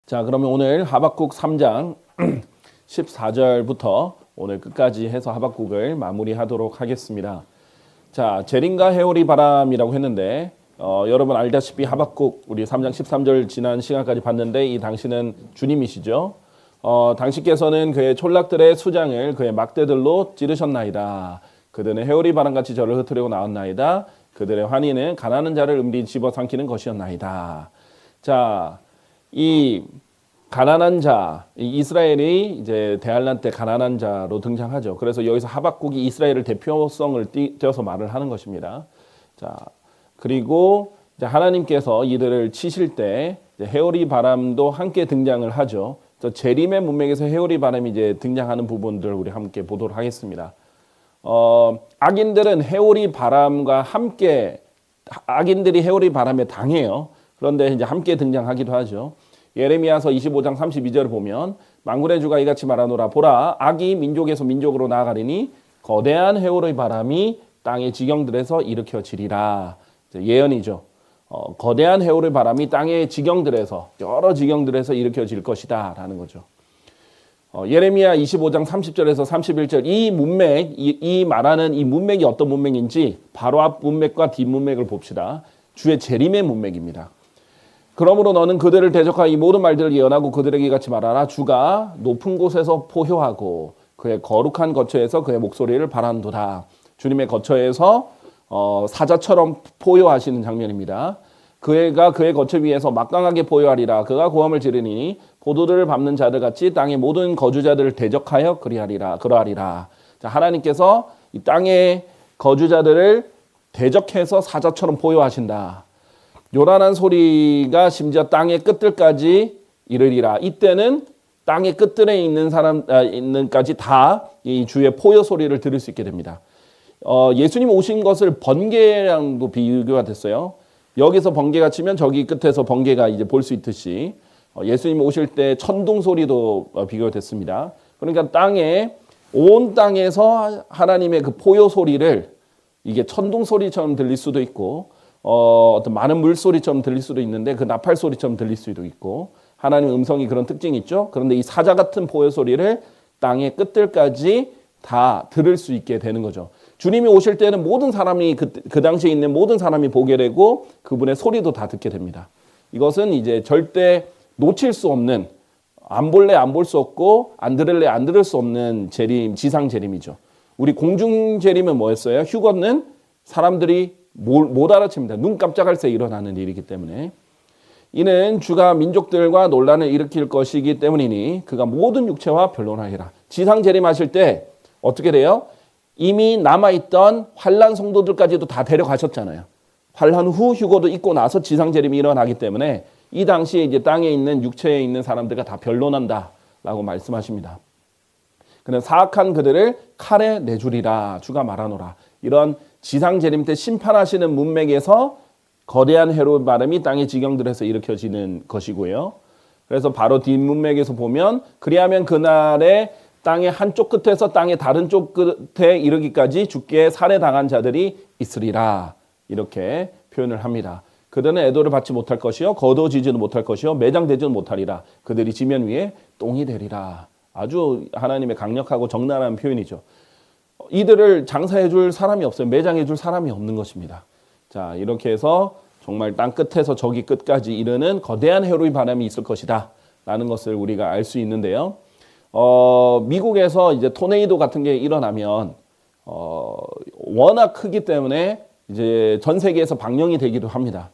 자, 그러면 오늘 하박국 3장 14절부터 오늘 끝까지 해서 하박국을 마무리하도록 하겠습니다. 자, 재림과 해오리 바람이라고 했는데 여러분 알다시피 하박국 우리 3장 13절 지난 시간까지 봤는데 이 당시는 주님이시죠. 당시께서는 그의 촌락들의 수장을 그의 막대들로 찌르셨나이다. 그들은 해오리 바람같이 저를 흩으려고 나왔나이다. 그들의 환희는 가난한 자를 음리 집어삼키는 것이었나이다. 자, 이 가난한 자, 이스라엘이 이제 대환란 때 가난한 자로 등장하죠. 그래서 여기서 하박국이 이스라엘을 대표성을 띄어서 말을 하는 것입니다. 자, 그리고 이제 하나님께서 이들을 치실 때 해오리 바람도 함께 등장을 하죠. 재림의 문맥에서 해오리 바람이 이제 등장하는 부분들을 우리 함께 보도록 하겠습니다. 악인들은 해오리 바람과 함께 악인들이 해오리 바람에 당해요. 그런데 이제 함께 등장하기도 하죠. 예레미야서 25장 32절을 보면 만군의 주가 이같이 말하노라. 보라, 악이 민족에서 민족으로 나아가리니 거대한 해오리 바람이 땅의 지경들에서 일으켜지리라. 예언이죠. 거대한 해오리 바람이 땅의 지경들에서 여러 지경들에서 일으켜질 것이다 라는 거죠. 예레미야 25장 30절에서 31절 이 문맥, 이 말하는 이 문맥이 어떤 문맥인지 바로 앞 문맥과 뒷 문맥을 봅시다. 주의 재림의 문맥입니다. 그러므로 너는 그들을 대적하여 이 모든 말들을 예언하고 그들에게 이같이 말하라. 주가 높은 곳에서 포효하고 그의 거룩한 거처에서 그의 목소리를 바란도다. 주님의 거처에서 사자처럼 포효하시는 장면입니다. 그가 그의 거처 위에서 막강하게 포효하리라. 그가 고함을 지르니 포도들을 밟는 자들 같이 땅의 모든 거주자들을 대적하여 그러하리라. 자, 하나님께서 이 땅의 거주자들을 대적해서 사자처럼 포효하신다. 요란한 소리가 심지어 땅의 끝들까지 이르리라. 이때는 땅의 끝들에 있는 사람까지 다 이 주의 포효 소리를 들을 수 있게 됩니다. 예수님 오신 것을 번개랑도 비교가 됐어요. 여기서 번개가 치면 저기 끝에서 번개가 이제 볼 수 있듯이 예수님 오실 때 천둥 소리도 비교가 됐습니다. 그러니까 온 땅에서 하나님의 그 포효 소리를 이게 천둥 소리처럼 들릴 수도 있고 어떤 많은 물소리처럼 들릴 수도 있는데 그 나팔 소리처럼 들릴 수도 있고 하나님의 음성이 그런 특징이 있죠. 그런데 이 사자 같은 포효 소리를 땅의 끝들까지 다 들을 수 있게 되는 거죠. 주님이 오실 때는 모든 사람이 그 당시에 있는 모든 사람이 보게 되고 그분의 소리도 다 듣게 됩니다. 이것은 이제 절대 놓칠 수 없는 안 볼래 안 볼 수 없고 안 들을래 안 들을 수 없는 재림, 지상 재림이죠. 우리 공중 재림은 뭐였어요? 휴거는 사람들이 못 알아챕니다. 눈 깜짝할 새 일어나는 일이기 때문에 이는 주가 민족들과 논란을 일으킬 것이기 때문이니 그가 모든 육체와 변론하리라. 지상 재림하실 때 어떻게 돼요? 이미 남아있던 환난 성도들까지도 다 데려가셨잖아요. 환난 후 휴거도 있고 나서 지상 재림이 일어나기 때문에 이 당시에 이제 땅에 있는 육체에 있는 사람들과 다 변론한다라고 말씀하십니다. 그는 사악한 그들을 칼에 내주리라. 주가 말하노라. 이런 지상 재림 때 심판하시는 문맥에서 거대한 해로 바람이 땅의 지경들에서 일으켜지는 것이고요. 그래서 바로 뒷문맥에서 보면 그리하면 그날에 땅의 한쪽 끝에서 땅의 다른 쪽 끝에 이르기까지 죽게 살해당한 자들이 있으리라. 이렇게 표현을 합니다. 그들은 애도를 받지 못할 것이요 거두어지지는 못할 것이요 매장되지는 못하리라. 그들이 지면 위에 똥이 되리라. 아주 하나님의 강력하고 적나라한 표현이죠. 이들을 장사해 줄 사람이 없어요. 매장해 줄 사람이 없는 것입니다. 자, 이렇게 해서 정말 땅 끝에서 저기 끝까지 이르는 거대한 해로의 바람이 있을 것이다 라는 것을 우리가 알 수 있는데요. 미국에서 이제 토네이도 같은 게 일어나면 워낙 크기 때문에 이제 전 세계에서 방영이 되기도 합니다.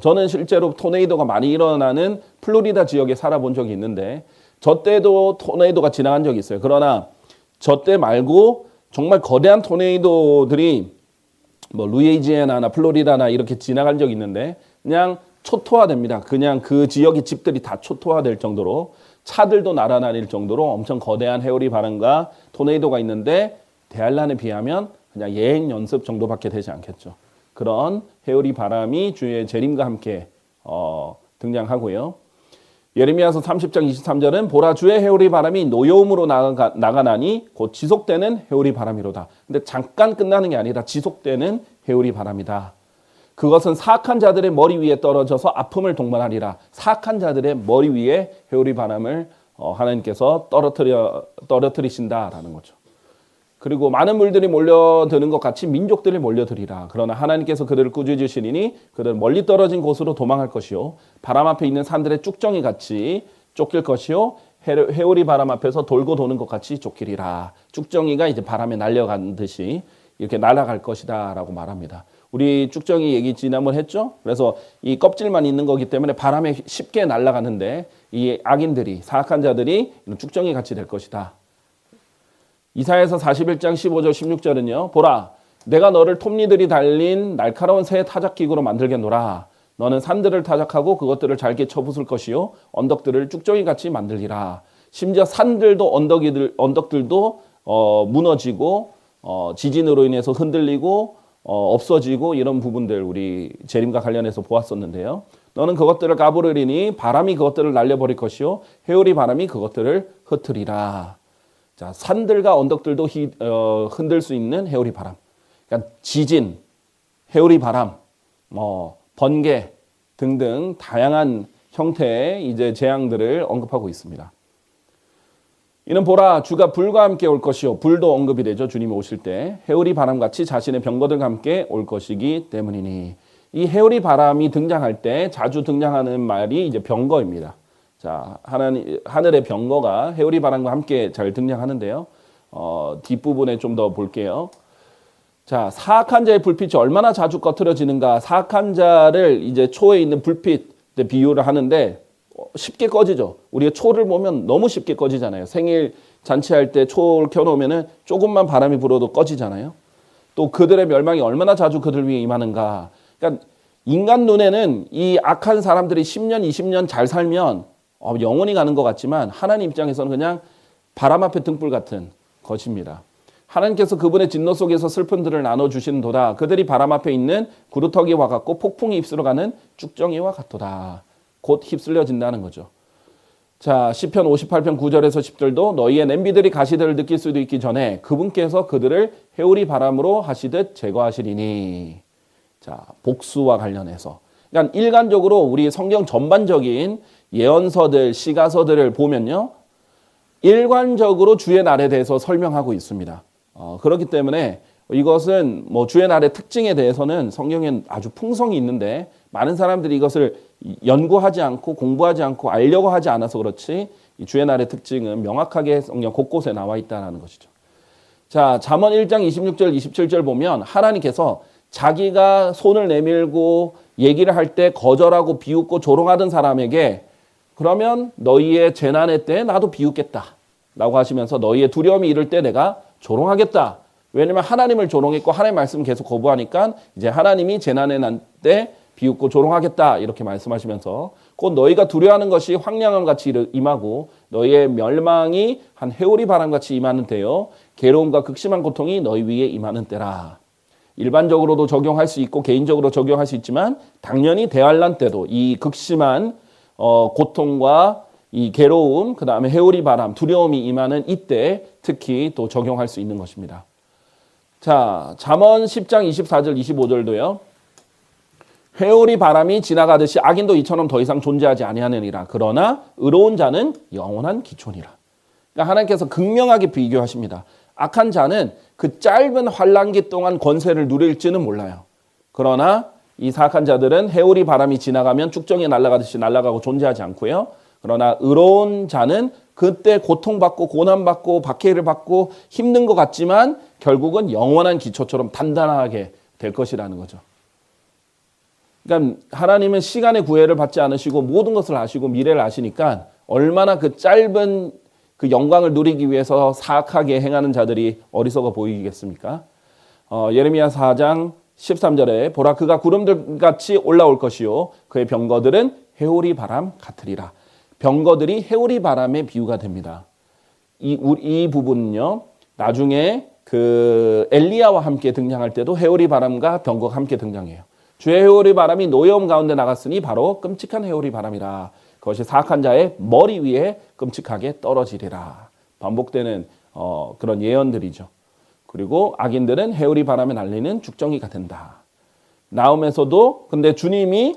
저는 실제로 토네이도가 많이 일어나는 플로리다 지역에 살아본 적이 있는데 저 때도 토네이도가 지나간 적이 있어요. 그러나 저 때 말고 정말 거대한 토네이도들이 뭐 루이지애나나 플로리다나 이렇게 지나간 적이 있는데 그냥 초토화됩니다. 그냥 그 지역의 집들이 다 초토화될 정도로 차들도 날아다닐 정도로 엄청 거대한 해오리 바람과 토네이도가 있는데 대환란에 비하면 그냥 예행 연습 정도밖에 되지 않겠죠. 그런 해오리 바람이 주의 재림과 함께 등장하고요. 예레미야서 30장 23절은 보라 주의 해오리 바람이 노여움으로 나가나니 곧 지속되는 해오리 바람이로다. 근데 잠깐 끝나는 게 아니라 지속되는 해오리 바람이다. 그것은 사악한 자들의 머리 위에 떨어져서 아픔을 동반하리라. 사악한 자들의 머리 위에 회오리 바람을 하나님께서 떨어뜨리신다라는 거죠. 그리고 많은 물들이 몰려드는 것 같이 민족들이 몰려들이라. 그러나 하나님께서 그들을 꾸짖으시리니 그들은 멀리 떨어진 곳으로 도망할 것이요 바람 앞에 있는 산들의 쭉정이 같이 쫓길 것이요 회오리 바람 앞에서 돌고 도는 것 같이 쫓기리라. 쭉정이가 이제 바람에 날려간 듯이 이렇게 날아갈 것이다라고 말합니다. 우리 쭉정이 얘기 지난번 했죠. 그래서 이 껍질만 있는 거기 때문에 바람에 쉽게 날아가는데 이 악인들이 사악한 자들이 쭉정이 같이 될 것이다. 이사야서 41장 15절 16절은요. 보라 내가 너를 톱니들이 달린 날카로운 새 타작기구로 만들겠노라. 너는 산들을 타작하고 그것들을 잘게 쳐부술 것이요 언덕들을 쭉정이같이 만들리라. 심지어 산들도 언덕들도 무너지고 지진으로 인해서 흔들리고 없어지고 이런 부분들 우리 재림과 관련해서 보았었는데요. 너는 그것들을 까부르리니 바람이 그것들을 날려버릴 것이요 회오리 바람이 그것들을 흩으리라. 자, 산들과 언덕들도 흔들 수 있는 회오리 바람. 그러니까 지진, 회오리 바람, 번개 등등 다양한 형태의 이제 재앙들을 언급하고 있습니다. 이는 보라 주가 불과 함께 올 것이요 불도 언급이 되죠. 주님이 오실 때 회오리 바람같이 자신의 병거들과 함께 올 것이기 때문이니 이 회오리 바람이 등장할 때 자주 등장하는 말이 이제 병거입니다. 자, 하늘의 병거가 회오리 바람과 함께 잘 등장하는데요. 뒷부분에 좀 더 볼게요. 자, 사악한 자의 불빛이 얼마나 자주 꺼트려지는가. 사악한 자를 이제 초에 있는 불빛 비유를 하는데 쉽게 꺼지죠. 우리가 초를 보면 너무 쉽게 꺼지잖아요. 생일 잔치할 때 초를 켜놓으면 조금만 바람이 불어도 꺼지잖아요. 또 그들의 멸망이 얼마나 자주 그들 위해 임하는가. 그러니까 인간 눈에는 이 악한 사람들이 10년, 20년 잘 살면 영원히 가는 것 같지만 하나님 입장에서는 그냥 바람 앞에 등불 같은 것입니다. 하나님께서 그분의 진노 속에서 슬픔들을 나눠주시는도다. 그들이 바람 앞에 있는 구루터기와 같고 폭풍이 휩쓸어 가는 쭉정이와 같도다. 곧 휩쓸려진다는 거죠. 자, 시편 58편 9절에서 10절도 너희의 냄비들이 가시들을 느낄 수도 있기 전에 그분께서 그들을 회오리 바람으로 하시듯 제거하시리니. 자, 복수와 관련해서. 그러니까 일관적으로 우리 성경 전반적인 예언서들, 시가서들을 보면요. 일관적으로 주의 날에 대해서 설명하고 있습니다. 그렇기 때문에 이것은 주의 날의 특징에 대해서는 성경에 아주 풍성이 있는데 많은 사람들이 이것을 연구하지 않고 공부하지 않고 알려고 하지 않아서 그렇지 이 주의 날의 특징은 명확하게 성경 곳곳에 나와 있다는 것이죠. 자, 잠언 1장 26절 27절 보면 하나님께서 자기가 손을 내밀고 얘기를 할 때 거절하고 비웃고 조롱하던 사람에게 그러면 너희의 재난의 때 나도 비웃겠다 라고 하시면서 너희의 두려움이 이를 때 내가 조롱하겠다. 왜냐하면 하나님을 조롱했고 하나님의 말씀 계속 거부하니까 이제 하나님이 재난의 날 때 비웃고 조롱하겠다 이렇게 말씀하시면서 곧 너희가 두려워하는 것이 황량함 같이 임하고 너희의 멸망이 한 회오리 바람 같이 임하는 때요 괴로움과 극심한 고통이 너희 위에 임하는 때라. 일반적으로도 적용할 수 있고 개인적으로 적용할 수 있지만 당연히 대환란 때도 이 극심한 고통과 이 괴로움, 그 다음에 회오리 바람, 두려움이 임하는 이때 특히 또 적용할 수 있는 것입니다. 자, 잠언 10장 24절 25절도요. 회오리 바람이 지나가듯이 악인도 이처럼 더 이상 존재하지 아니하느니라. 그러나 의로운 자는 영원한 기촌이라. 그러니까 하나님께서 극명하게 비교하십니다. 악한 자는 그 짧은 환란기 동안 권세를 누릴지는 몰라요. 그러나 이 사악한 자들은 회오리 바람이 지나가면 쭉정이 날아가듯이 날아가고 존재하지 않고요. 그러나 의로운 자는 그때 고통받고 고난받고 박해를 받고 힘든 것 같지만 결국은 영원한 기초처럼 단단하게 될 것이라는 거죠. 그러니까 하나님은 시간의 구애를 받지 않으시고 모든 것을 아시고 미래를 아시니까 얼마나 그 짧은 그 영광을 누리기 위해서 사악하게 행하는 자들이 어리석어 보이겠습니까? 예레미야 4장 13절에 보라 그가 구름들같이 올라올 것이요 그의 병거들은 회오리 바람 같으리라. 병거들이 회오리 바람의 비유가 됩니다. 이 부분은요. 나중에 그 엘리야와 함께 등장할 때도 회오리 바람과 병거가 함께 등장해요. 주의 회오리 바람이 노여움 가운데 나갔으니 바로 끔찍한 회오리 바람이라. 그것이 사악한 자의 머리 위에 끔찍하게 떨어지리라. 반복되는 그런 예언들이죠. 그리고 악인들은 회오리 바람에 날리는 죽정이가 된다. 나오면서도 근데 주님이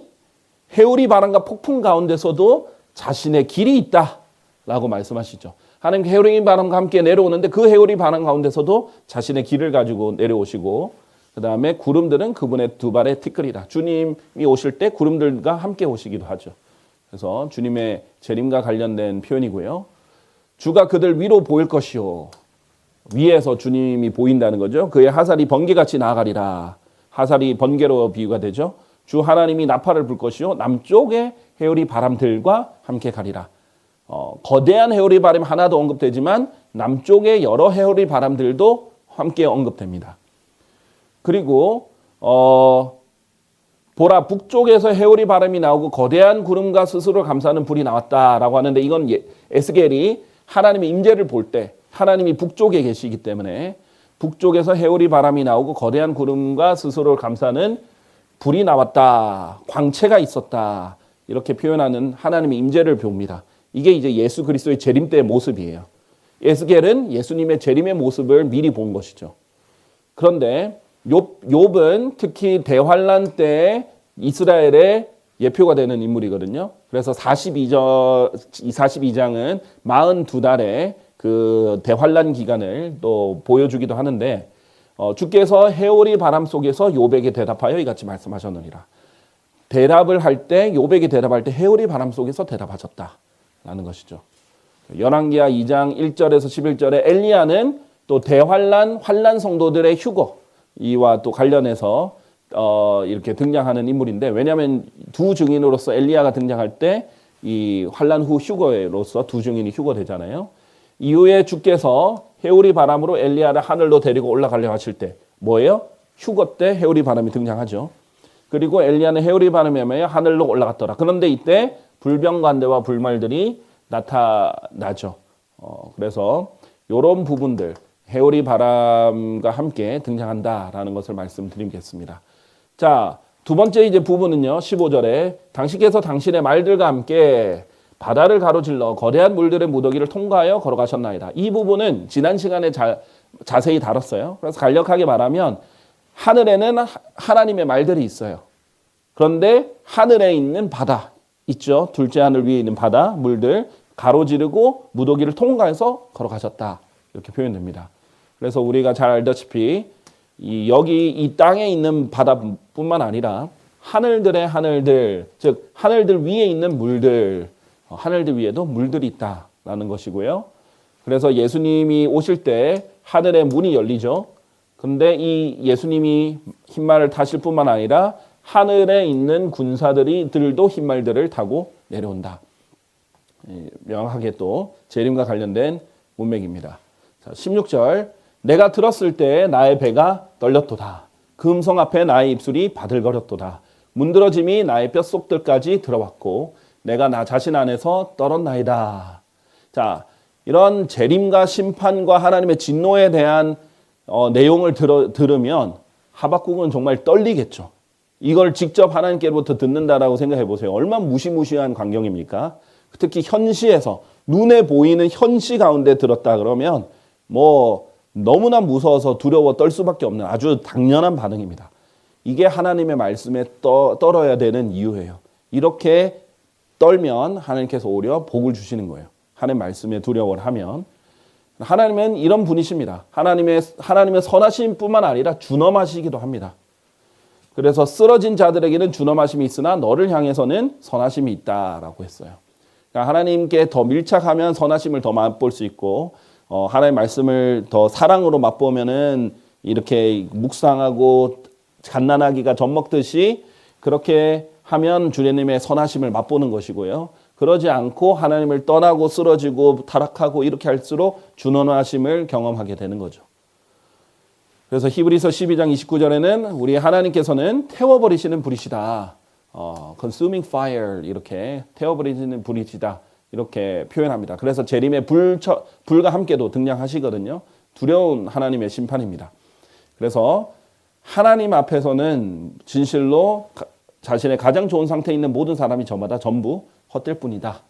해오리 바람과 폭풍 가운데서도 자신의 길이 있다라고 말씀하시죠. 하나님 해오리 바람과 함께 내려오는데 그 해오리 바람 가운데서도 자신의 길을 가지고 내려오시고 그 다음에 구름들은 그분의 두 발의 티끌이라. 주님이 오실 때 구름들과 함께 오시기도 하죠. 그래서 주님의 재림과 관련된 표현이고요. 주가 그들 위로 보일 것이요. 위에서 주님이 보인다는 거죠. 그의 하살이 번개같이 나아가리라. 하살이 번개로 비유가 되죠. 주 하나님이 나팔을 불 것이요. 남쪽의 해오리 바람들과 함께 가리라. 거대한 해오리 바람 하나도 언급되지만 남쪽의 여러 해오리 바람들도 함께 언급됩니다. 그리고 보라 북쪽에서 해오리 바람이 나오고 거대한 구름과 스스로 감싸는 불이 나왔다라고 하는데 이건 에스겔이 하나님의 임재를 볼 때 하나님이 북쪽에 계시기 때문에 북쪽에서 해오리 바람이 나오고 거대한 구름과 스스로를 감싸는 불이 나왔다. 광채가 있었다. 이렇게 표현하는 하나님의 임재를 봅니다. 이게 이제 예수 그리스도의 재림 때의 모습이에요. 에스겔은 예수님의 재림의 모습을 미리 본 것이죠. 그런데 욥은 특히 대환란 때 이스라엘의 예표가 되는 인물이거든요. 그래서 42장은 42달의 그 대환란 기간을 또 보여주기도 하는데 주께서 해오리 바람 속에서 욥에게 대답하여 이같이 말씀하셨느니라. 대답을 할 때 욥에게 대답할 때 해오리 바람 속에서 대답하셨다라는 것이죠. 열왕기하 2장 1절에서 11절에 엘리야는 또 환란 성도들의 휴거 이와 또 관련해서 이렇게 등장하는 인물인데 왜냐하면 두 증인으로서 엘리야가 등장할 때 이 환란 후 휴거로서 두 증인이 휴거되잖아요. 이후에 주께서 해오리 바람으로 엘리야를 하늘로 데리고 올라가려 하실 때 뭐예요? 휴거 때 해오리 바람이 등장하죠. 그리고 엘리야는 해오리 바람에 의하여 하늘로 올라갔더라. 그런데 이때 불병관대와 불말들이 나타나죠. 그래서 이런 부분들 해오리 바람과 함께 등장한다라는 것을 말씀드리겠습니다. 자, 두 번째 이제 부분은요. 15절에 당신께서 당신의 말들과 함께 바다를 가로질러 거대한 물들의 무더기를 통과하여 걸어가셨나이다. 이 부분은 지난 시간에 자세히 다뤘어요. 그래서 간략하게 말하면 하늘에는 하나님의 말들이 있어요. 그런데 하늘에 있는 바다 있죠. 둘째 하늘 위에 있는 바다, 물들 가로지르고 무더기를 통과해서 걸어가셨다. 이렇게 표현됩니다. 그래서 우리가 잘 알다시피 여기 이 땅에 있는 바다뿐만 아니라 하늘들의 하늘들, 즉 하늘들 위에 있는 물들, 하늘들 위에도 물들이 있다라는 것이고요. 그래서 예수님이 오실 때 하늘의 문이 열리죠. 근데 이 예수님이 흰말을 타실 뿐만 아니라 하늘에 있는 군사들도 흰말들을 타고 내려온다. 명확하게 또 재림과 관련된 문맥입니다. 자, 16절 내가 들었을 때 나의 배가 떨렸도다. 그 음성 앞에 나의 입술이 바들거렸도다. 문드러짐이 나의 뼛속들까지 들어왔고 내가 나 자신 안에서 떨었나이다. 자, 이런 재림과 심판과 하나님의 진노에 대한 내용을 들으면 하박국은 정말 떨리겠죠. 이걸 직접 하나님께로부터 듣는다라고 생각해 보세요. 얼마나 무시무시한 광경입니까? 특히 현시에서 눈에 보이는 현시 가운데 들었다 그러면 뭐 너무나 무서워서 두려워 떨 수밖에 없는 아주 당연한 반응입니다. 이게 하나님의 말씀에 떨어야 되는 이유예요. 이렇게 떨면 하나님께서 오히려 복을 주시는 거예요. 하나님의 말씀에 두려워를 하면. 하나님은 이런 분이십니다. 하나님의 선하심뿐만 아니라 준엄하시기도 합니다. 그래서 쓰러진 자들에게는 준엄하심이 있으나 너를 향해서는 선하심이 있다라고 했어요. 그러니까 하나님께 더 밀착하면 선하심을 더 맛볼 수 있고 하나님의 말씀을 더 사랑으로 맛보면은 이렇게 묵상하고 갓난아기가 젖 먹듯이 그렇게 하면 주님의 선하심을 맛보는 것이고요. 그러지 않고 하나님을 떠나고 쓰러지고 타락하고 이렇게 할수록 준엄하심을 경험하게 되는 거죠. 그래서 히브리서 12장 29절에는 우리 하나님께서는 태워버리시는 불이시다. consuming fire 이렇게 태워버리시는 불이시다. 이렇게 표현합니다. 그래서 재림의 불과 함께도 등장하시거든요. 두려운 하나님의 심판입니다. 그래서 하나님 앞에서는 진실로 자신의 가장 좋은 상태에 있는 모든 사람이 저마다 전부 헛될 뿐이다.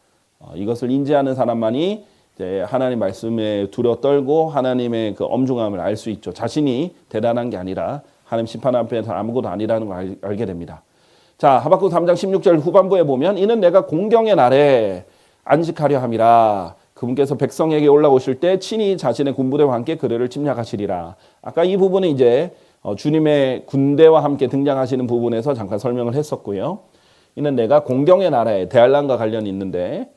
이것을 인지하는 사람만이 이제 하나님 말씀에 두려워 떨고 하나님의 그 엄중함을 알 수 있죠. 자신이 대단한 게 아니라 하나님 심판 앞에서 아무것도 아니라는 걸 알게 됩니다. 자, 하박국 3장 16절 후반부에 보면 이는 내가 공경의 날에 안식하려 함이라. 그분께서 백성에게 올라오실 때 친히 자신의 군부대와 함께 그들을 침략하시리라. 아까 이 부분은 이제 주님의 군대와 함께 등장하시는 부분에서 잠깐 설명을 했었고요. 이는 내가 공경의 나라에 대환란과 관련이 있는데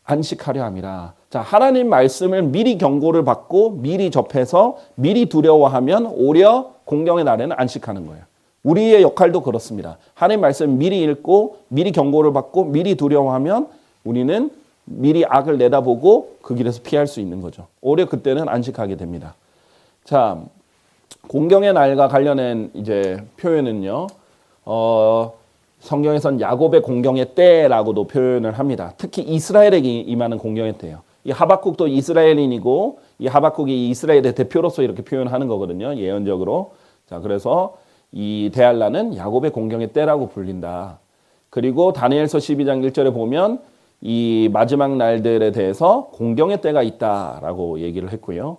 안식하려 함이라. 자, 하나님 말씀을 미리 경고를 받고 미리 접해서 미리 두려워하면 오히려 공경의 날에는 안식하는 거예요. 우리의 역할도 그렇습니다. 하나님 말씀 미리 읽고 미리 경고를 받고 미리 두려워하면 우리는 미리 악을 내다보고 그 길에서 피할 수 있는 거죠. 오히려 그때는 안식하게 됩니다. 자, 공경의 날과 관련된 이제 표현은요. 성경에선 야곱의 공경의 때라고도 표현을 합니다. 특히 이스라엘에게 임하는 공경의 때예요. 이 하박국도 이스라엘인이고 이 하박국이 이스라엘의 대표로서 이렇게 표현하는 거거든요. 예언적으로. 자, 그래서 이 대할라는 야곱의 공경의 때라고 불린다. 그리고 다니엘서 12장 1절에 보면 이 마지막 날들에 대해서 공경의 때가 있다라고 얘기를 했고요.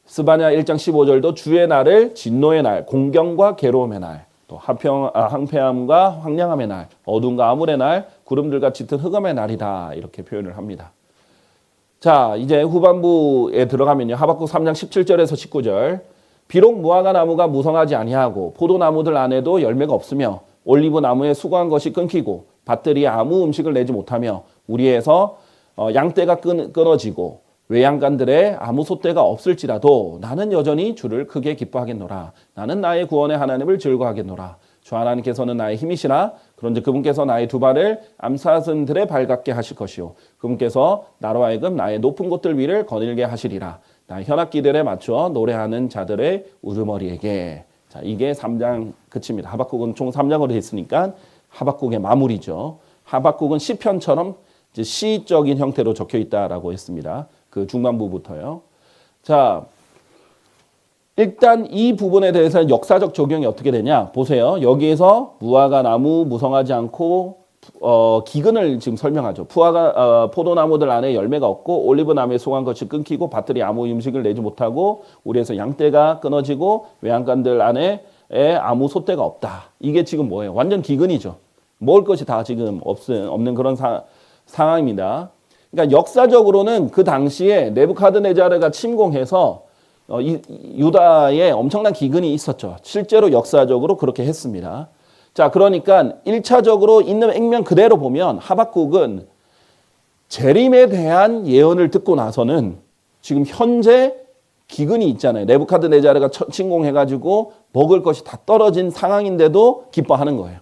스바냐 1장 15절도 주의 날을 진노의 날, 공경과 괴로움의 날, 또 항폐함과 황량함의 날, 어둠과 암울의 날, 구름들과 짙은 흑암의 날이다 이렇게 표현을 합니다. 자, 이제 후반부에 들어가면요. 하박국 3장 17절에서 19절. 비록 무화과 나무가 무성하지 아니하고 포도나무들 안에도 열매가 없으며 올리브 나무에 수고한 것이 끊기고 밭들이 아무 음식을 내지 못하며 우리에서 양떼가 끊어지고 외양간들의 아무 솥대가 없을지라도 나는 여전히 주를 크게 기뻐하겠노라. 나는 나의 구원의 하나님을 즐거워하겠노라. 주 하나님께서는 나의 힘이시라. 그런즉 그분께서 나의 두 발을 암사슴들의 발 같게 하실 것이요 그분께서 나로 하여금 나의 높은 곳들 위를 거닐게 하시리라. 나의 현악기들에 맞춰 노래하는 자들의 우두머리에게. 자, 이게 3장 끝입니다. 하박국은 총 3장으로 되어 있으니까 하박국의 마무리죠. 하박국은 시편처럼 이제 시적인 형태로 적혀 있다라고 했습니다. 그 중반부부터요. 자, 일단 이 부분에 대해서는 역사적 적용이 어떻게 되냐 보세요. 여기에서 무화과 나무 무성하지 않고 기근을 지금 설명하죠. 포도나무들 안에 열매가 없고 올리브 나무에 수고한 것이 끊기고 밭들이 아무 음식을 내지 못하고 우리에서 양떼가 끊어지고 외양간들 안에 아무 솥대가 없다. 이게 지금 뭐예요? 완전 기근이죠. 먹을 것이 다 지금 없는 그런 상황입니다. 그러니까 역사적으로는 그 당시에 네부카드네자르가 침공해서 유다에 엄청난 기근이 있었죠. 실제로 역사적으로 그렇게 했습니다. 자, 그러니까 1차적으로 있는 액면 그대로 보면 하박국은 재림에 대한 예언을 듣고 나서는 지금 현재 기근이 있잖아요. 네부카드네자르가 침공해가지고 먹을 것이 다 떨어진 상황인데도 기뻐하는 거예요.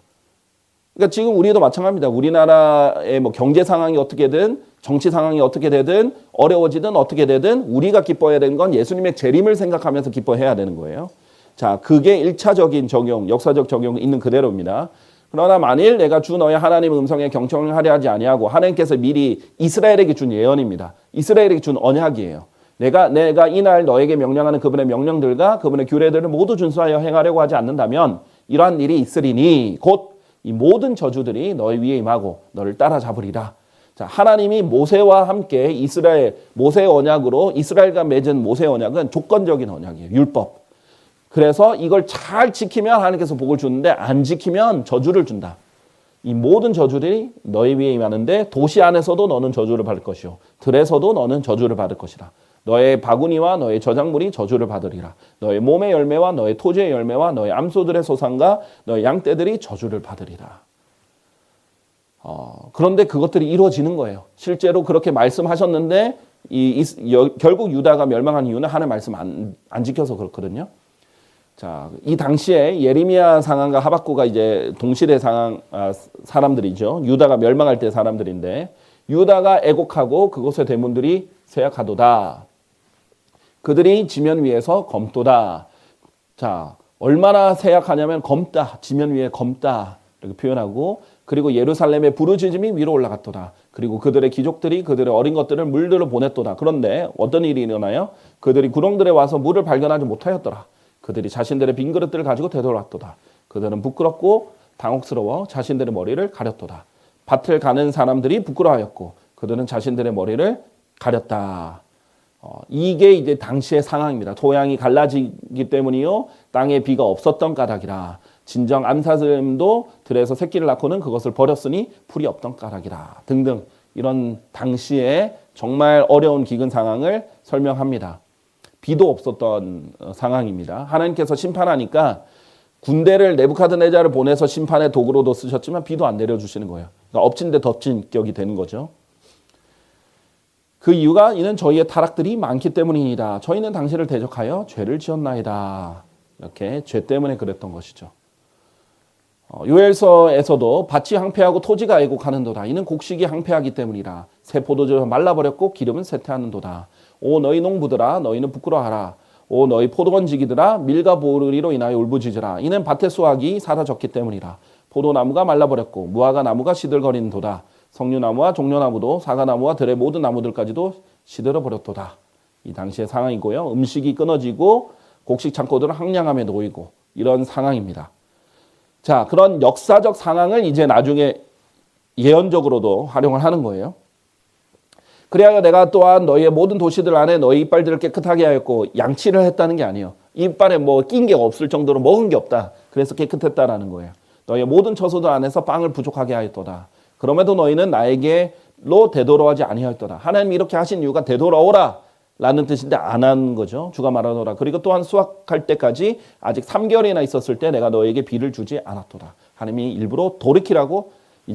그러니까 지금 우리도 마찬가지입니다. 우리나라의 뭐 경제 상황이 어떻게든 정치 상황이 어떻게 되든 어려워지든 어떻게 되든 우리가 기뻐해야 되는 건 예수님의 재림을 생각하면서 기뻐해야 되는 거예요. 자, 그게 1차적인 적용, 역사적 적용 있는 그대로입니다. 그러나 만일 내가 주 너의 하나님 음성에 경청을 하려 하지 아니하고 하나님께서 미리 이스라엘에게 준 예언입니다. 이스라엘에게 준 언약이에요. 내가 이날 너에게 명령하는 그분의 명령들과 그분의 규례들을 모두 준수하여 행하려고 하지 않는다면 이러한 일이 있으리니 곧 이 모든 저주들이 너희 위에 임하고 너를 따라잡으리라. 자, 하나님이 모세와 함께 모세 언약으로 이스라엘과 맺은 모세 언약은 조건적인 언약이에요. 율법. 그래서 이걸 잘 지키면 하나님께서 복을 주는데 안 지키면 저주를 준다. 이 모든 저주들이 너희 위에 임하는데 도시 안에서도 너는 저주를 받을 것이요 들에서도 너는 저주를 받을 것이라. 너의 바구니와 너의 저작물이 저주를 받으리라. 너의 몸의 열매와 너의 토지의 열매와 너의 암소들의 소산과 너의 양떼들이 저주를 받으리라. 그런데 그것들이 이루어지는 거예요. 실제로 그렇게 말씀하셨는데 결국 유다가 멸망한 이유는 하나님 말씀 안 지켜서 그렇거든요. 자, 이 당시에 예레미야 상황과 하박구가 이제 동시대 사람들이죠. 유다가 멸망할 때 사람들인데 유다가 애곡하고 그곳의 대문들이 쇠약하도다. 그들이 지면 위에서 검도다. 자, 얼마나 쇠약하냐면 검다. 지면 위에 검다. 이렇게 표현하고 그리고 예루살렘의 부르짖음이 위로 올라갔도다. 그리고 그들의 귀족들이 그들의 어린 것들을 물들어 보냈도다. 그런데 어떤 일이 일어나요? 그들이 구렁들에 와서 물을 발견하지 못하였더라. 그들이 자신들의 빈 그릇들을 가지고 되돌았도다. 그들은 부끄럽고 당혹스러워 자신들의 머리를 가렸도다. 밭을 가는 사람들이 부끄러워하였고 그들은 자신들의 머리를 가렸다. 이게 이제 당시의 상황입니다. 토양이 갈라지기 때문이요. 땅에 비가 없었던 까닭이라. 진정 암사슴도 들에서 새끼를 낳고는 그것을 버렸으니 풀이 없던 까닭이라. 등등 이런 당시에 정말 어려운 기근 상황을 설명합니다. 비도 없었던 상황입니다. 하나님께서 심판하니까 군대를 네부카드네자를 보내서 심판의 도구로도 쓰셨지만 비도 안 내려주시는 거예요. 그러니까 엎친 데 덮친 격이 되는 거죠. 그 이유가 이는 저희의 타락들이 많기 때문이니이다. 저희는 당신을 대적하여 죄를 지었나이다. 이렇게 죄 때문에 그랬던 것이죠. 요엘서에서도 밭이 항폐하고 토지가 애곡하는도다. 이는 곡식이 항폐하기 때문이라. 새 포도주가 말라버렸고 기름은 쇠퇴하는도다. 오 너희 농부들아 너희는 부끄러워하라. 오 너희 포도원지기들아 밀과 보르리로 인하여 울부짖으라. 이는 밭의 수확이 사라졌기 때문이라. 포도나무가 말라버렸고 무화과 나무가 시들거리는도다. 석류나무와 종려나무도 사과나무와 들의 모든 나무들까지도 시들어버렸도다. 이 당시의 상황이고요. 음식이 끊어지고 곡식 창고들은 황량함에 놓이고 이런 상황입니다. 자, 그런 역사적 상황을 이제 나중에 예언적으로도 활용을 하는 거예요. 그래야 내가 또한 너희의 모든 도시들 안에 너희 이빨들을 깨끗하게 하였고 양치를 했다는 게 아니에요. 이빨에 뭐 낀 게 없을 정도로 먹은 게 없다. 그래서 깨끗했다라는 거예요. 너희의 모든 처소들 안에서 빵을 부족하게 하였도다. 그럼에도 너희는 나에게로 되돌아오지 아니하였도다. 하나님이 이렇게 하신 이유가 되돌아오라 라는 뜻인데 안 한 거죠. 주가 말하노라. 그리고 또한 수확할 때까지 아직 3개월이나 있었을 때 내가 너에게 비를 주지 않았도다. 하나님이 일부러 돌이키라고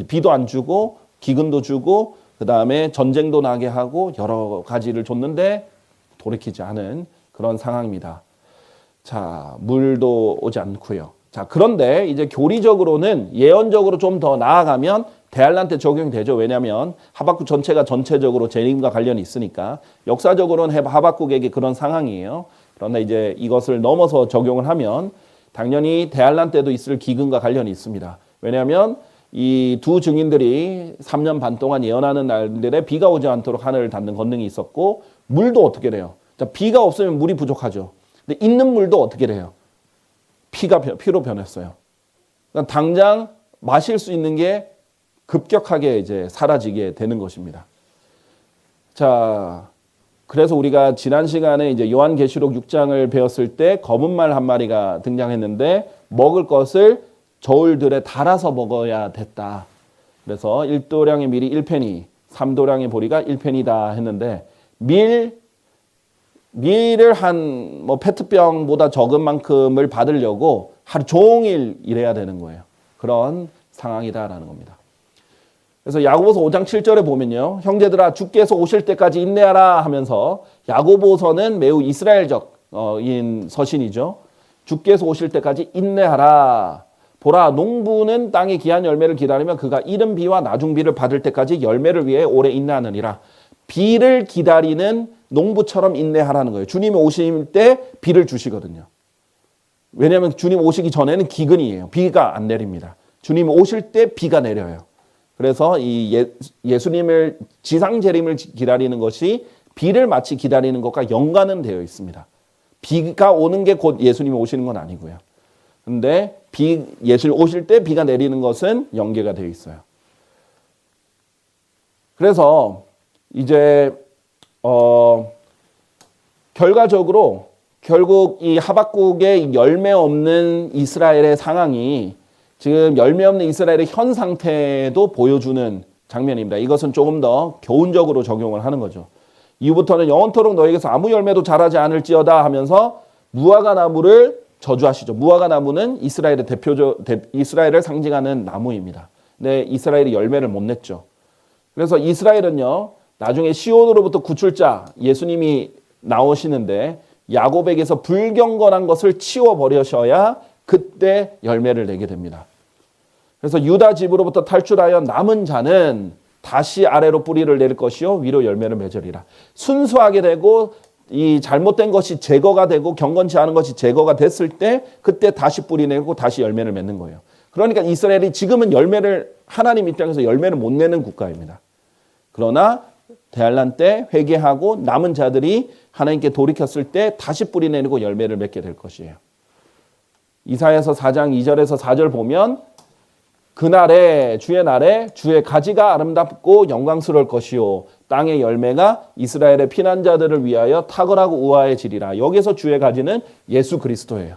비도 안 주고 기근도 주고 그 다음에 전쟁도 나게 하고 여러 가지를 줬는데 돌이키지 않은 그런 상황입니다. 자, 물도 오지 않고요. 자, 그런데 이제 교리적으로는 예언적으로 좀 더 나아가면 대할란테 적용이 되죠. 왜냐하면 하박국 전체가 전체적으로 재림과 관련이 있으니까 역사적으로는 하박국에게 그런 상황이에요. 그런데 이제 이것을 넘어서 적용을 하면 당연히 대할란 때도 있을 기근과 관련이 있습니다. 왜냐하면 이 두 증인들이 3년 반 동안 예언하는 날들에 비가 오지 않도록 하늘을 닫는 권능이 있었고 물도 어떻게 돼요? 자, 비가 없으면 물이 부족하죠. 근데 있는 물도 어떻게 돼요? 피로 변했어요. 그러니까 당장 마실 수 있는 게 급격하게 이제 사라지게 되는 것입니다. 자, 그래서 우리가 지난 시간에 이제 요한계시록 6장을 배웠을 때 검은 말 한 마리가 등장했는데 먹을 것을 저울들에 달아서 먹어야 됐다. 그래서 1도량의 밀이 1페니, 3도량의 보리가 1페니다 했는데 밀을 한 뭐 페트병보다 적은 만큼을 받으려고 하루 종일 일해야 되는 거예요. 그런 상황이다라는 겁니다. 그래서 야고보서 5장 7절에 보면요. 형제들아 주께서 오실 때까지 인내하라 하면서 야고보서는 매우 이스라엘적인 서신이죠. 주께서 오실 때까지 인내하라. 보라 농부는 땅의 귀한 열매를 기다리며 그가 이른 비와 나중 비를 받을 때까지 열매를 위해 오래 인내하느니라. 비를 기다리는 농부처럼 인내하라는 거예요. 주님이 오실 때 비를 주시거든요. 왜냐하면 주님 오시기 전에는 기근이에요. 비가 안 내립니다. 주님 오실 때 비가 내려요. 그래서 이 예수님을 지상 재림을 기다리는 것이 비를 마치 기다리는 것과 연관은 되어 있습니다. 비가 오는 게 곧 예수님이 오시는 건 아니고요. 근데 예수 오실 때 비가 내리는 것은 연계가 되어 있어요. 그래서 이제 결과적으로 결국 이 하박국의 열매 없는 이스라엘의 상황이 지금 열매 없는 이스라엘의 현 상태도 보여주는 장면입니다. 이것은 조금 더 교훈적으로 적용을 하는 거죠. 이후부터는 영원토록 너에게서 아무 열매도 자라지 않을지어다 하면서 무화과 나무를 저주하시죠. 무화과 나무는 이스라엘의 이스라엘을 상징하는 나무입니다. 근데 이스라엘이 열매를 못 냈죠. 그래서 이스라엘은요, 나중에 시온으로부터 구출자 예수님이 나오시는데 야곱에게서 불경건한 것을 치워버리셔야 그때 열매를 내게 됩니다. 그래서 유다 집으로부터 탈출하여 남은 자는 다시 아래로 뿌리를 내릴 것이요 위로 열매를 맺으리라. 순수하게 되고 이 잘못된 것이 제거가 되고 경건치 않은 것이 제거가 됐을 때 그때 다시 뿌리 내고 다시 열매를 맺는 거예요. 그러니까 이스라엘이 지금은 하나님 입장에서 열매를 못 내는 국가입니다. 그러나 대할란 때 회개하고 남은 자들이 하나님께 돌이켰을 때 다시 뿌리 내리고 열매를 맺게 될 것이에요. 이사야서 4장 2절에서 4절 보면 그날에 주의 날에 주의 가지가 아름답고 영광스러울 것이요 땅의 열매가 이스라엘의 피난자들을 위하여 탁월하고 우아해지리라. 여기서 주의 가지는 예수 그리스도예요.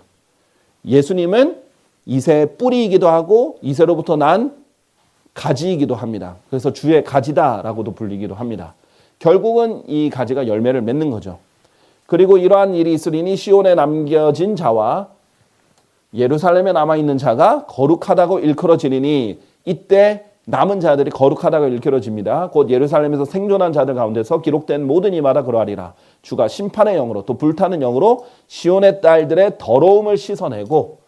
예수님은 이새의 뿌리이기도 하고 이새로부터 난 가지이기도 합니다. 그래서 주의 가지다라고도 불리기도 합니다. 결국은 이 가지가 열매를 맺는 거죠. 그리고 이러한 일이 있으리니 시온에 남겨진 자와 예루살렘에 남아있는 자가 거룩하다고 일컬어지리니 이때 남은 자들이 거룩하다고 일컬어집니다. 곧 예루살렘에서 생존한 자들 가운데서 기록된 모든 이마다 그러하리라. 주가 심판의 영으로 또 불타는 영으로 시온의 딸들의 더러움을 씻어내고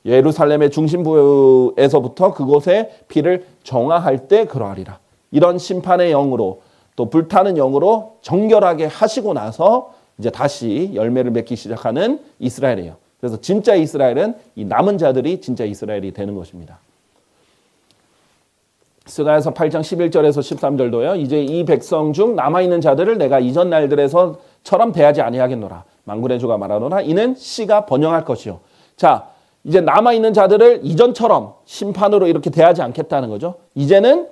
예루살렘의 중심부에서부터 그곳에 피를 정화할 때 그러하리라. 이런 심판의 영으로 또 불타는 영으로 정결하게 하시고 나서 이제 다시 열매를 맺기 시작하는 이스라엘이에요. 그래서 진짜 이스라엘은 이 남은 자들이 진짜 이스라엘이 되는 것입니다. 스가랴서 8장 11절에서 13절도요. 이제 이 백성 중 남아있는 자들을 내가 이전 날들에서처럼 대하지 아니하겠노라. 만군의 주가 말하노라. 이는 씨가 번영할 것이요. 자, 이제 남아있는 자들을 이전처럼 심판으로 이렇게 대하지 않겠다는 거죠. 이제는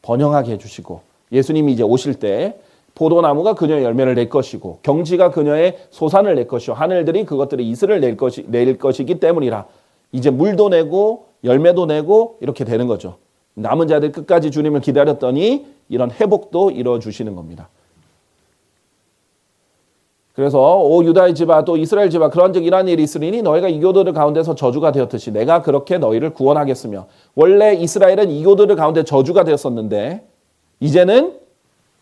번영하게 해주시고 예수님이 이제 오실 때 포도나무가 그녀의 열매를 낼 것이고 경지가 그녀의 소산을 낼 것이요 하늘들이 그것들의 이슬을 낼 것이기 때문이라. 이제 물도 내고 열매도 내고 이렇게 되는 거죠. 남은 자들 끝까지 주님을 기다렸더니 이런 회복도 이루어주시는 겁니다. 그래서 오 유다의 집아 또 이스라엘 집아 그런즉 이러한 일이 있으리니 너희가 이교도들 가운데서 저주가 되었듯이 내가 그렇게 너희를 구원하겠으며. 원래 이스라엘은 이교도들 가운데 저주가 되었었는데 이제는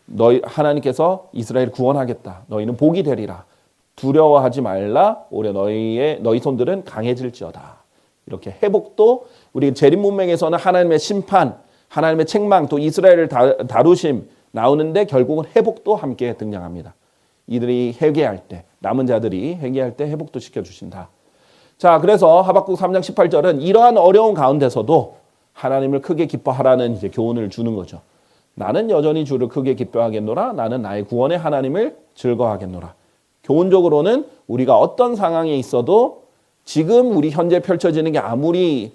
너희 하나님께서 이스라엘을 구원하겠다. 너희는 복이 되리라. 두려워하지 말라. 오히려 너희 손들은 강해질지어다. 이렇게 회복도 우리 재림 문맥에서는 하나님의 심판, 하나님의 책망, 또 이스라엘을 다루심 나오는데 결국은 회복도 함께 등장합니다. 이들이 회개할 때, 남은 자들이 회개할 때 회복도 시켜주신다. 자, 그래서 하박국 3장 18절은 이러한 어려운 가운데서도 하나님을 크게 기뻐하라는 이제 교훈을 주는 거죠. 나는 여전히 주를 크게 기뻐하겠노라. 나는 나의 구원의 하나님을 즐거워하겠노라. 교훈적으로는 우리가 어떤 상황에 있어도 지금 우리 현재 펼쳐지는 게 아무리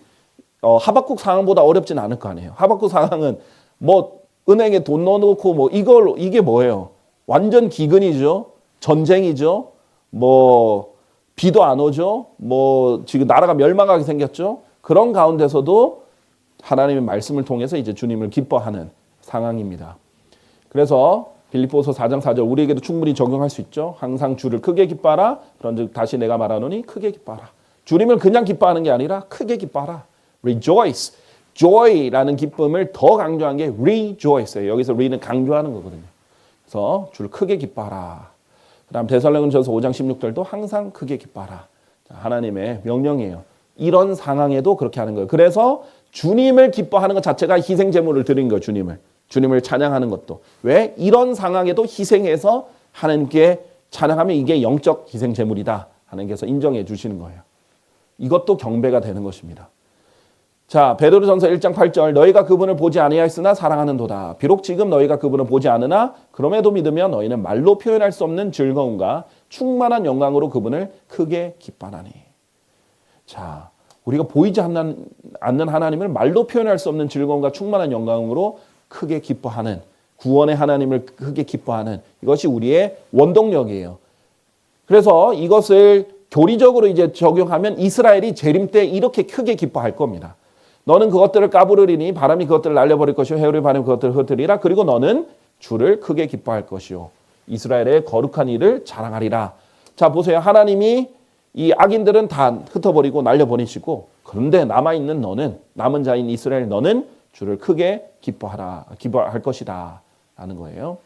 하박국 상황보다 어렵진 않을 거 아니에요. 하박국 상황은 뭐 은행에 돈 넣어놓고 뭐 이게 뭐예요? 완전 기근이죠. 전쟁이죠. 뭐 비도 안 오죠. 뭐 지금 나라가 멸망하게 생겼죠. 그런 가운데서도 하나님의 말씀을 통해서 이제 주님을 기뻐하는 상황입니다. 그래서 빌립보서 4장 4절 우리에게도 충분히 적용할 수 있죠. 항상 주를 크게 기뻐하라. 그런즉 다시 내가 말하노니 크게 기뻐하라. 주님을 그냥 기뻐하는 게 아니라 크게 기뻐하라. Rejoice. Joy라는 기쁨을 더 강조한 게 rejoice예요. 여기서 re는 강조하는 거거든요. 그래서 주를 크게 기뻐하라. 그다음 데살로니가전서 5장 16절도 항상 크게 기뻐하라. 하나님의 명령이에요. 이런 상황에도 그렇게 하는 거예요. 그래서 주님을 기뻐하는 것 자체가 희생 제물을 드린 거예요. 주님을 찬양하는 것도. 왜? 이런 상황에도 희생해서 하나님께 찬양하면 이게 영적 희생 제물이다. 하나님께서 인정해 주시는 거예요. 이것도 경배가 되는 것입니다. 자, 베드로전서 1장 8절 너희가 그분을 보지 아니하였으나 사랑하는도다. 비록 지금 너희가 그분을 보지 않으나 그럼에도 믿으며 너희는 말로 표현할 수 없는 즐거움과 충만한 영광으로 그분을 크게 기뻐하나니. 자, 우리가 보이지 않는 하나님을 말로 표현할 수 없는 즐거움과 충만한 영광으로 크게 기뻐하는, 구원의 하나님을 크게 기뻐하는 이것이 우리의 원동력이에요. 그래서 이것을 교리적으로 이제 적용하면 이스라엘이 재림 때 이렇게 크게 기뻐할 겁니다. 너는 그것들을 까부르리니 바람이 그것들을 날려버릴 것이요 해오리 바람이 그것들을 흩으리라. 그리고 너는 주를 크게 기뻐할 것이요 이스라엘의 거룩한 일을 자랑하리라. 자, 보세요. 하나님이 이 악인들은 다 흩어버리고 날려버리시고 그런데 남아있는 너는, 남은 자인 이스라엘 너는 주를 크게 기뻐할 것이다 라는 거예요.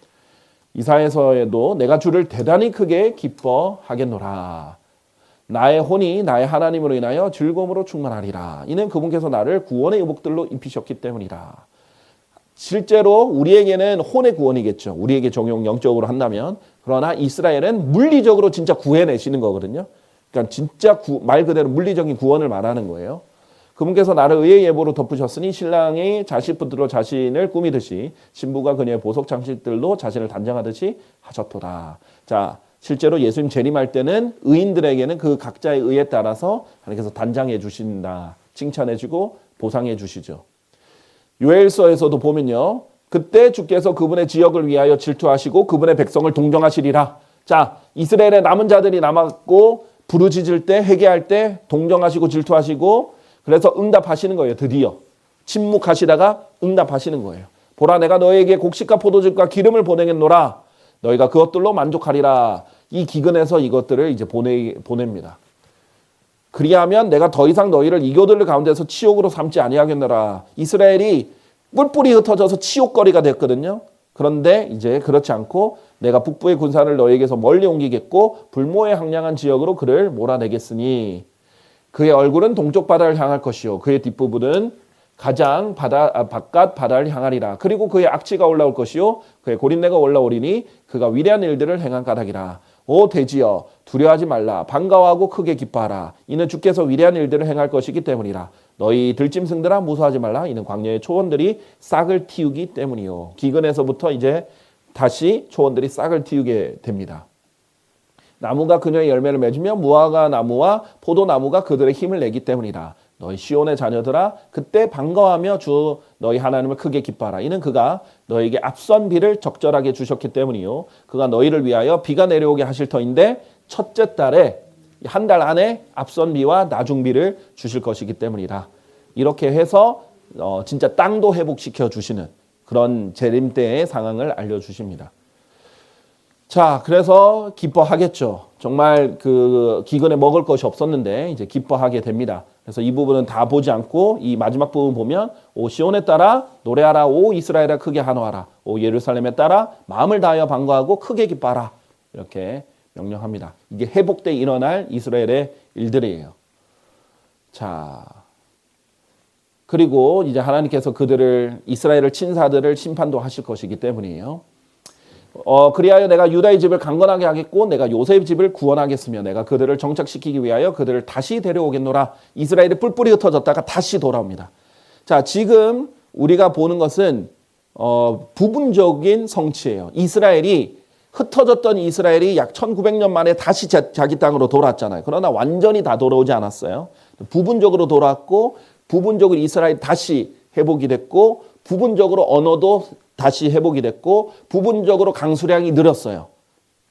이사야서에도 내가 주를 대단히 크게 기뻐하겠노라. 나의 혼이 나의 하나님으로 인하여 즐거움으로 충만하리라. 이는 그분께서 나를 구원의 의복들로 입히셨기 때문이라. 실제로 우리에게는 혼의 구원이겠죠. 우리에게 적용 영적으로 한다면. 그러나 이스라엘은 물리적으로 진짜 구해내시는 거거든요. 그러니까 진짜 말 그대로 물리적인 구원을 말하는 거예요. 그분께서 나를 의의 예보로 덮으셨으니 신랑이 자식부들로 자신을 꾸미듯이 신부가 그녀의 보석 장식들로 자신을 단장하듯이 하셨도다. 자, 실제로 예수님 재림할 때는 의인들에게는 그 각자의 의에 따라서 하나님께서 단장해 주신다. 칭찬해 주고 보상해 주시죠. 요엘서에서도 보면요. 그때 주께서 그분의 지역을 위하여 질투하시고 그분의 백성을 동정하시리라. 자, 이스라엘의 남은 자들이 남았고 부르짖을 때 회개할 때 동정하시고 질투하시고 그래서 응답하시는 거예요. 드디어 침묵하시다가 응답하시는 거예요. 보라 내가 너에게 곡식과 포도즙과 기름을 보내겠노라. 너희가 그것들로 만족하리라. 이 기근에서 이것들을 이제 보냅니다. 그리하면 내가 더 이상 너희를 이교들 가운데서 치욕으로 삼지 아니하겠노라. 이스라엘이 뿔뿔이 흩어져서 치욕거리가 됐거든요. 그런데 이제 그렇지 않고 내가 북부의 군사를 너에게서 멀리 옮기겠고 불모의 황량한 지역으로 그를 몰아내겠으니 그의 얼굴은 동쪽 바다를 향할 것이요 그의 뒷부분은 가장 바깥 바다를 향하리라. 그리고 그의 악취가 올라올 것이요 그의 고린내가 올라오리니 그가 위대한 일들을 행한 까닭이라. 오 대지여 두려워하지 말라. 반가워하고 크게 기뻐하라. 이는 주께서 위대한 일들을 행할 것이기 때문이라. 너희 들짐승들아 무서워하지 말라. 이는 광야의 초원들이 싹을 틔우기 때문이요. 기근에서부터 이제 다시 초원들이 싹을 틔우게 됩니다. 나무가 그녀의 열매를 맺으며 무화과 나무와 포도나무가 그들의 힘을 내기 때문이라. 너희 시온의 자녀들아 그때 반가워하며 주 너희 하나님을 크게 기뻐하라. 이는 그가 너희에게 앞선 비를 적절하게 주셨기 때문이요 그가 너희를 위하여 비가 내려오게 하실 터인데 첫째 달에 한 달 안에 앞선 비와 나중 비를 주실 것이기 때문이라. 이렇게 해서 진짜 땅도 회복시켜 주시는 그런 재림 때의 상황을 알려주십니다. 자, 그래서 기뻐하겠죠. 정말 그 기근에 먹을 것이 없었는데 이제 기뻐하게 됩니다. 그래서 이 부분은 다 보지 않고 이 마지막 부분 보면 오 시온에 따라 노래하라. 오 이스라엘아 크게 환호하라. 오 예루살렘에 따라 마음을 다하여 반가워하고 크게 기뻐하라. 이렇게 명령합니다. 이게 회복 때 일어날 이스라엘의 일들이에요. 자, 그리고 이제 하나님께서 그들을 이스라엘을 친사들을 심판도 하실 것이기 때문이에요. 그리하여 내가 유다의 집을 강건하게 하겠고 내가 요셉의 집을 구원하겠으며 내가 그들을 정착시키기 위하여 그들을 다시 데려오겠노라. 이스라엘이 뿔뿔이 흩어졌다가 다시 돌아옵니다. 자, 지금 우리가 보는 것은 부분적인 성취예요. 이스라엘이 흩어졌던 이스라엘이 약 1900년 만에 다시 자기 땅으로 돌아왔잖아요. 그러나 완전히 다 돌아오지 않았어요. 부분적으로 돌아왔고 부분적으로 이스라엘이 다시 회복이 됐고 부분적으로 언어도 다시 회복이 됐고 부분적으로 강수량이 늘었어요.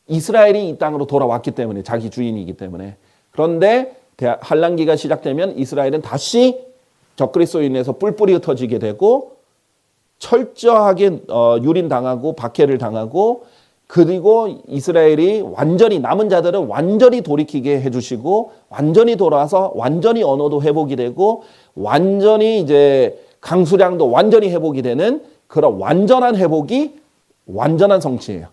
이스라엘이 이 땅으로 돌아왔기 때문에 자기 주인이기 때문에. 그런데 환란기가 시작되면 이스라엘은 다시 적그리스도인에서 뿔뿔이 흩어지게 되고 철저하게 유린당하고 박해를 당하고 그리고 이스라엘이 완전히 남은 자들은 완전히 돌이키게 해주시고 완전히 돌아와서 완전히 언어도 회복이 되고 완전히 이제 강수량도 완전히 회복이 되는 그런 완전한 회복이 완전한 성취예요.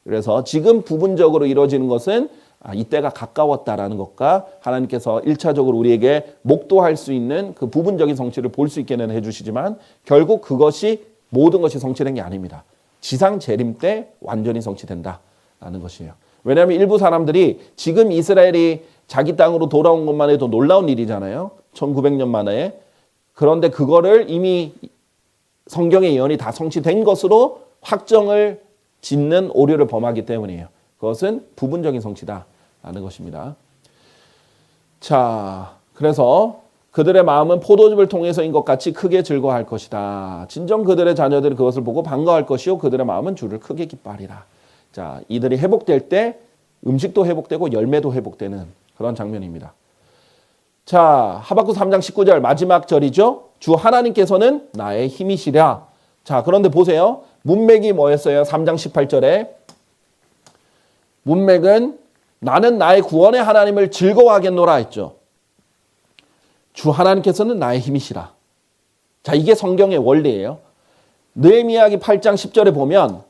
그래서 지금 부분적으로 이루어지는 것은 이때가 가까웠다라는 것과 하나님께서 1차적으로 우리에게 목도할 수 있는 그 부분적인 성취를 볼 수 있게는 해주시지만 결국 그것이 모든 것이 성취된 게 아닙니다. 지상 재림 때 완전히 성취된다라는 것이에요. 왜냐하면 일부 사람들이 지금 이스라엘이 자기 땅으로 돌아온 것만 해도 놀라운 일이잖아요. 1900년 만에. 그런데 그거를 이미 성경의 예언이 다 성취된 것으로 확정을 짓는 오류를 범하기 때문이에요. 그것은 부분적인 성취다라는 것입니다. 자, 그래서 그들의 마음은 포도즙을 통해서인 것 같이 크게 즐거워할 것이다. 진정 그들의 자녀들이 그것을 보고 반가워할 것이요 그들의 마음은 주를 크게 기뻐하리라. 자, 이들이 회복될 때 음식도 회복되고 열매도 회복되는 그런 장면입니다. 자, 하박국 3장 19절 마지막 절이죠. 주 하나님께서는 나의 힘이시라. 자, 그런데 보세요. 문맥이 뭐였어요? 3장 18절에 문맥은 나는 나의 구원의 하나님을 즐거워하겠노라 했죠. 주 하나님께서는 나의 힘이시라. 자, 이게 성경의 원리예요. 느헤미야기 8장 10절에 보면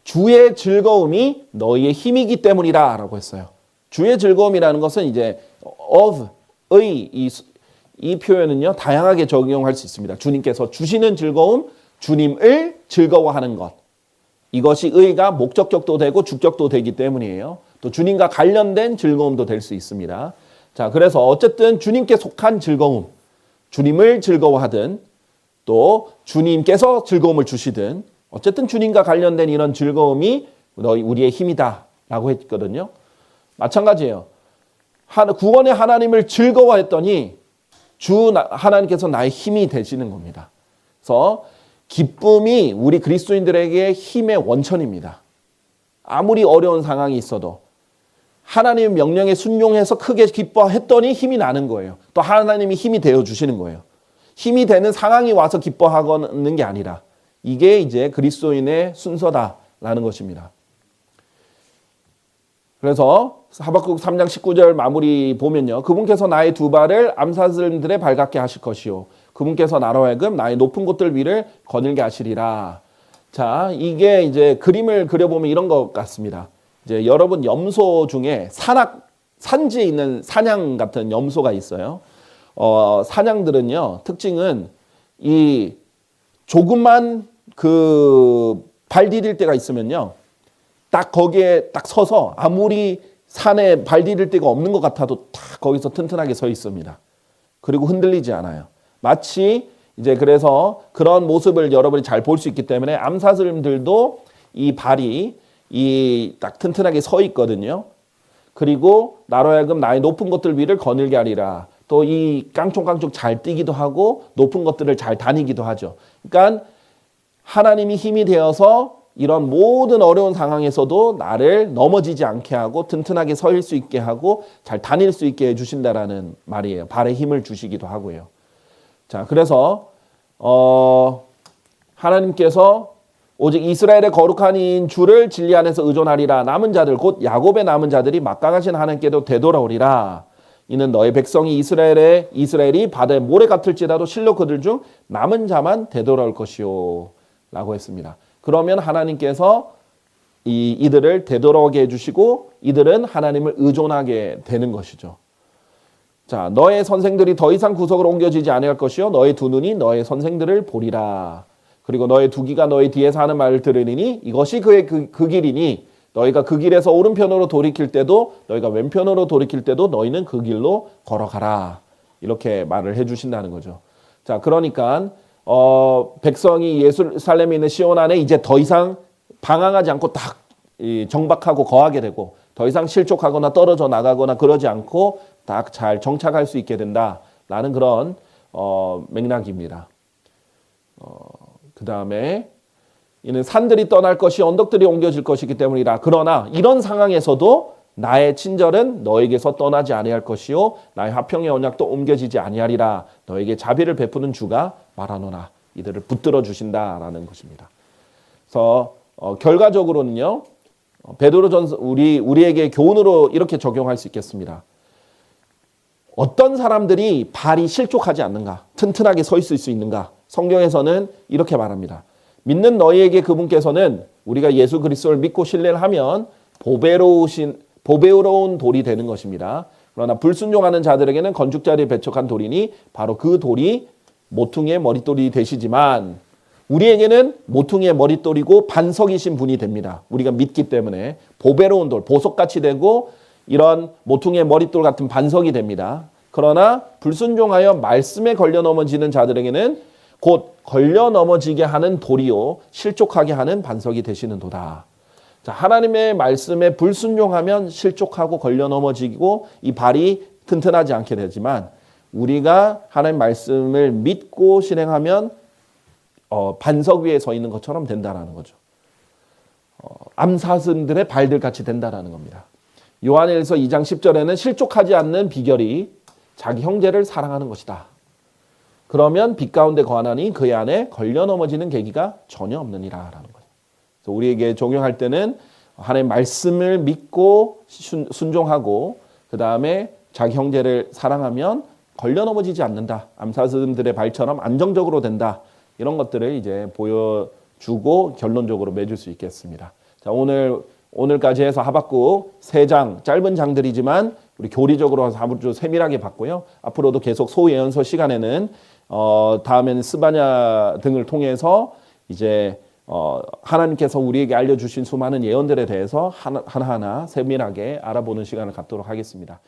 주의 즐거움이 너희의 힘이기 때문이라 라고 했어요. 주의 즐거움이라는 것은 이제 of의 이 표현은요 다양하게 적용할 수 있습니다. 주님께서 주시는 즐거움, 주님을 즐거워하는 것. 이것이 의가 목적격도 되고 주격도 되기 때문이에요. 또 주님과 관련된 즐거움도 될 수 있습니다. 자, 그래서 어쨌든 주님께 속한 즐거움, 주님을 즐거워하든 또 주님께서 즐거움을 주시든 어쨌든 주님과 관련된 이런 즐거움이 우리의 힘이다라고 했거든요. 마찬가지예요. 구원의 하나님을 즐거워했더니 하나님께서 나의 힘이 되시는 겁니다. 그래서 기쁨이 우리 그리스도인들에게 힘의 원천입니다. 아무리 어려운 상황이 있어도 하나님 명령에 순종해서 크게 기뻐했더니 힘이 나는 거예요. 또 하나님이 힘이 되어 주시는 거예요. 힘이 되는 상황이 와서 기뻐하는 게 아니라 이게 이제 그리스도인의 순서다라는 것입니다. 그래서 하박국 3장 19절 마무리 보면요. 그분께서 나의 두 발을 암사슴들의 발 같게 하실 것이요. 그분께서 나로 하여금 나의 높은 곳들 위를 거닐게 하시리라. 자, 이게 이제 그림을 그려보면 이런 것 같습니다. 이제 여러분 염소 중에 산지에 있는 사냥 같은 염소가 있어요. 사냥들은요, 특징은 이 조그만 그 발 디딜 때가 있으면요, 딱 거기에 딱 서서 아무리 산에 발 디딜 데가 없는 것 같아도 딱 거기서 튼튼하게 서 있습니다. 그리고 흔들리지 않아요. 마치 이제 그래서 그런 모습을 여러분이 잘 볼 수 있기 때문에 암사슴들도 이 발이 이 딱 튼튼하게 서 있거든요. 그리고 나로 하여금 나의 높은 것들 위를 거닐게 하리라. 또 이 깡총깡총 잘 뛰기도 하고 높은 것들을 잘 다니기도 하죠. 그러니까 하나님이 힘이 되어서 이런 모든 어려운 상황에서도 나를 넘어지지 않게 하고 튼튼하게 서 수 있게 하고 잘 다닐 수 있게 해주신다라는 말이에요. 발에 힘을 주시기도 하고요. 자, 그래서 하나님께서 오직 이스라엘의 거룩한 이인 주를 진리 안에서 의존하리라. 남은 자들 곧 야곱의 남은 자들이 막강하신 하나님께도 되돌아오리라. 이는 너의 백성이 이스라엘이 바다의 모래 같을지라도 실로 그들 중 남은 자만 되돌아올 것이요 라고 했습니다. 그러면 하나님께서 이들을 되돌아오게 해주시고 이들은 하나님을 의존하게 되는 것이죠. 자, 너의 선생들이 더 이상 구석으로 옮겨지지 아니할 것이요 너의 두 눈이 너의 선생들을 보리라. 그리고 너의 두 귀가 너의 뒤에서 하는 말을 들으리니 이것이 그의 그 길이니 너희가 그 길에서 오른편으로 돌이킬 때도 너희가 왼편으로 돌이킬 때도 너희는 그 길로 걸어가라. 이렇게 말을 해주신다는 거죠. 자, 그러니까 백성이 예루살렘에 있는 시온 안에 이제 더 이상 방황하지 않고 딱 정박하고 거하게 되고 더 이상 실족하거나 떨어져 나가거나 그러지 않고 딱 잘 정착할 수 있게 된다라는 그런 맥락입니다. 그 다음에 이는 산들이 떠날 것이 언덕들이 옮겨질 것이기 때문이라. 그러나 이런 상황에서도 나의 친절은 너에게서 떠나지 아니할 것이요 나의 화평의 언약도 옮겨지지 아니하리라. 너에게 자비를 베푸는 주가 말하노라. 이들을 붙들어 주신다라는 것입니다. 그래서 결과적으로는요. 베드로전서 우리에게 교훈으로 이렇게 적용할 수 있겠습니다. 어떤 사람들이 발이 실족하지 않는가? 튼튼하게 서 있을 수 있는가? 성경에서는 이렇게 말합니다. 믿는 너희에게 그분께서는 우리가 예수 그리스도를 믿고 신뢰를 하면 보배로운 돌이 되는 것입니다. 그러나 불순종하는 자들에게는 건축자들이 배척한 돌이니 바로 그 돌이 모퉁이의 머릿돌이 되시지만 우리에게는 모퉁이의 머릿돌이고 반석이신 분이 됩니다. 우리가 믿기 때문에 보배로운 돌, 보석같이 되고 이런 모퉁이의 머릿돌 같은 반석이 됩니다. 그러나 불순종하여 말씀에 걸려 넘어지는 자들에게는 곧 걸려 넘어지게 하는 돌이요 실족하게 하는 반석이 되시는도다. 자, 하나님의 말씀에 불순종하면 실족하고 걸려 넘어지고 이 발이 튼튼하지 않게 되지만 우리가 하나님 말씀을 믿고 실행하면 반석 위에 서 있는 것처럼 된다라는 거죠. 암사슴들의 발들 같이 된다라는 겁니다. 요한일서 2장 10절에는 실족하지 않는 비결이 자기 형제를 사랑하는 것이다. 그러면 빛 가운데 거하나니 그의 안에 걸려 넘어지는 계기가 전혀 없느니라라는 거죠. 그래서 우리에게 적용할 때는 하나님의 말씀을 믿고 순종하고 그 다음에 자기 형제를 사랑하면 걸려 넘어지지 않는다. 암사슴들의 발처럼 안정적으로 된다. 이런 것들을 이제 보여주고 결론적으로 맺을 수 있겠습니다. 자, 오늘까지 해서 하박국 3장 짧은 장들이지만 우리 교리적으로 아주 세밀하게 봤고요. 앞으로도 계속 소예언서 시간에는 다음에는 스바냐 등을 통해서 이제 하나님께서 우리에게 알려주신 수많은 예언들에 대해서 하나하나 세밀하게 알아보는 시간을 갖도록 하겠습니다.